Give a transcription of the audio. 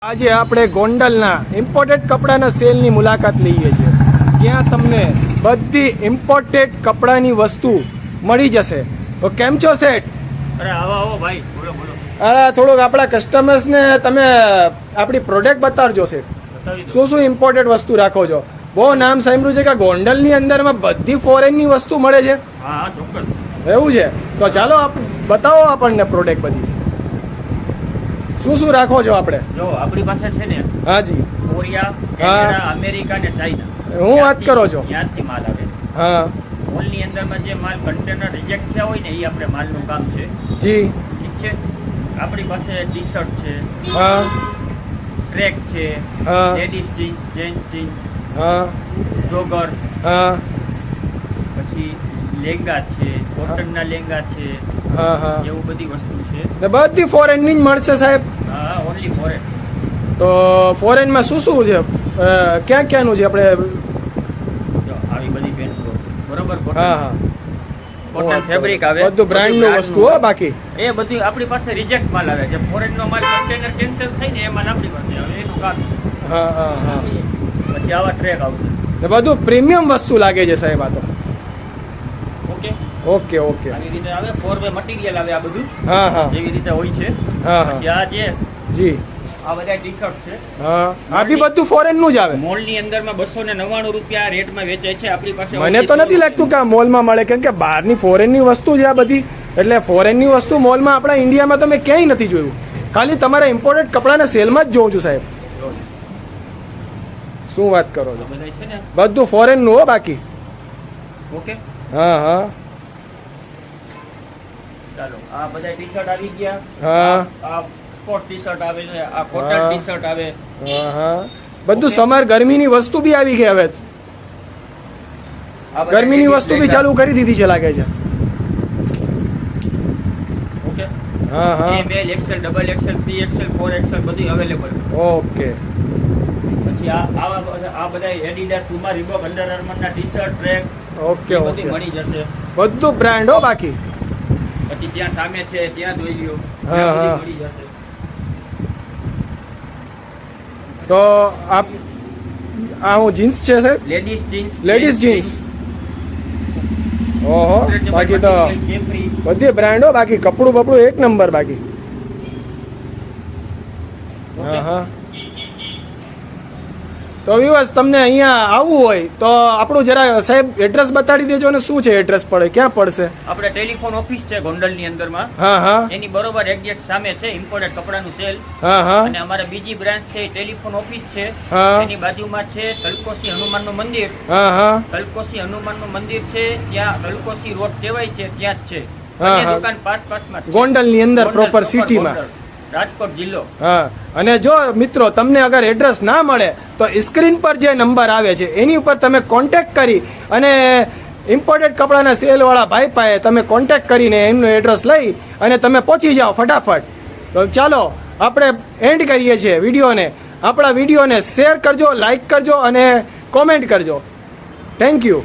આજે આપણે ગોંડલના ઇમ્પોર્ટેડ કપડાના સેલની મુલાકાત લઈએ છીએ, જ્યાં તમને બધી ઇમ્પોર્ટેડ કપડાની વસ્તુ મળી જશે. તો કેમ છો શેઠ? અરે આવો આવો ભાઈ, બોલો બોલો. અરે થોડુંક આપણા કસ્ટમર્સને તમે આપણી પ્રોડક્ટ બતાવજો શેઠ. બતાવી દો. શું શું ઇમ્પોર્ટેડ વસ્તુ રાખો છો? બહુ નામ સાંભળ્યું છે કે ગોંડલની અંદરમાં બધી ફોરેનની વસ્તુ મળે છે. હા હા ચોક્કસ. એવું છે? તો ચાલો બતાવો આપણને પ્રોડક્ટ બધી. શું શું રાખો છો આપણે? જો આપણી પાસે છે ને હાજી. કોરિયા, કેનેડા, અમેરિકા ને ચાઇના. હું વાત કરો છો? ત્યાંથી માલ આવે. હા મોલની અંદરમાં જે માલ કન્ટેનર રિજેક્ટ થયા હોય ને એ આપણે માલનું કામ છે. જી. ઠીક છે. આપણી પાસે ટી શર્ટ છે, હા ટ્રેક છે, હા. લેડીઝ જીન્સ, જેન્ટ્સ જીન્સ, હા જોગર, હા પછી લેંગા છે, કોટનના લેંગા છે, હા હા. એવું બધી વસ્તુ છે. ને બધી ફોરેનની જ મળશે સાહેબ? હા ઓનલી ફોરેન. તો ફોરેનમાં શું શું છે? ક્યાં ક્યાંનું છે આપણે? જો આવી બધી પેન્ટો બરોબર. હા હા. કોટન ફેબ્રિક આવે, બધું બ્રાન્ડનું વસ્તુ હો. બાકી એ બધું આપણી પાસે રિજેક્ટ માલ આવે. જે ફોરેનનો માલ કન્ટેનર કેન્સલ થઈ ને એ માલ આપણી પાસે આવે, એનું કામ. હા હા હા. પછી આવા ટ્રેક આવશે. ને બધું પ્રીમિયમ વસ્તુ લાગે છે સાહેબ આ તો. Okay, okay okay. આવી રીતે આવે. 4 વે મટીરિયલ આવે આ બધું, હા હા જેવી રીતે હોય છે. હા હા. પછી આ જે જી. આ બધા ટી શર્ટ છે, હા આ બી બધું ફોરેનનું જ આવે. મોલની અંદરમાં 299 રૂપિયા રેટમાં વેચાય છે. આપણી પાસે મને તો નથી લાગતું કે આ મોલમાં મળે, કેમ કે બહારની ફોરેનની વસ્તુ છે આ બધી. એટલે ફોરેનની વસ્તુ મોલમાં આપણા ઇન્ડિયામાં તો મેં ક્યાંય નથી જોયું. ખાલી તમારા ઇમ્પોર્ટેડ કપડાના સેલમાં જ જોઉં છું સાહેબ. શું વાત કરો છો? આ બધા છે ને. બધું ફોરેનનું હો બાકી. ઓકે હા હા ચાલો. આ બધા ટી શર્ટ આવી ગયા. હા. આ સ્પોર્ટ ટી શર્ટ આવે છે, આ કોટન હા. ટી શર્ટ આવે. હા હા. બધું ઓકે. સમર ગરમીની વસ્તુ બી આવી ગઈ હવે. આ બધા ગરમીની ladies વસ્તુ બી લેંગા. ચાલુ કરી દીધી છે લાગે છે. ઓકે. હા હા. મેલ Excel, double XL, 3XL, 4XL બધું અવેલેબલ. ઓકે. પછી આ બધા એડિડાસ, પુમા, રીબોક, અંડર આર્મરના ટી શર્ટ, ટ્રેક ઓકે એ બધી ઓકે. મળી જશે. બધું બ્રાન્ડ હો બાકી. પછી ત્યાં સામે છે ત્યાં જોઈ લ્યો, હા, ત્યાં બધી હા. મળી જશે. તો આ હું જીન્સ છે સાહેબ? Ladies jeans, ladies jeans. ઓહો. બાકી તો કેપ્રી. બધી બ્રાન્ડ હો બાકી. કપડું બપડું એક નંબર બાકી. હા હા. તો વિવાસ તમને અહીંયા આવવું હોય તો આપણું જરા સાહેબ એડ્રેસ બતાડી દેજો ને. શું છે એડ્રેસ પડે? ક્યાં પડશે? આપણે ટેલિફોન ઓફિસ છે ગોંડલની અંદરમાં, હા હા એની બરોબર એક્ઝેક્ટ સામે છે ઇમ્પોર્ટેડ કપડાનું સેલ. હા હા અને અમારે બીજી બ્રાન્ચ છે ટેલિફોન ઓફિસ છે, હા. એની બાજુમાં છે તલકોસી હનુમાનનું મંદિર. હા હા તલકોસી હનુમાનનું મંદિર છે ત્યાં તલકોસી રોડ કહેવાય છે, ત્યાં જ છે. હા, બંને હા. દુકાન પાસમાં જ છે. ગોંડલની અંદર ગોંડલ, પ્રોપર proper સિટીમાં. ગોંડલ, રાજકોટ જિલ્લો. હા. અને જો મિત્રો તમને અગર એડ્રેસ ના મળે તો સ્ક્રીન પર જે નંબર આવે છે એની ઉપર તમે કોન્ટેક્ટ કરી અને ઇમ્પોર્ટેડ કપડાના સેલવાળા ભાઈ પાસે તમે કોન્ટેક્ટ કરીને એમનું એડ્રેસ લઈ અને તમે પહોંચી જાઓ ફટાફટ. તો ચાલો આપણે એન્ડ કરીએ છીએ વિડીયોને. આપણા વિડીયોને શેર કરજો, લાઈક કરજો અને કોમેન્ટ કરજો. Thank you.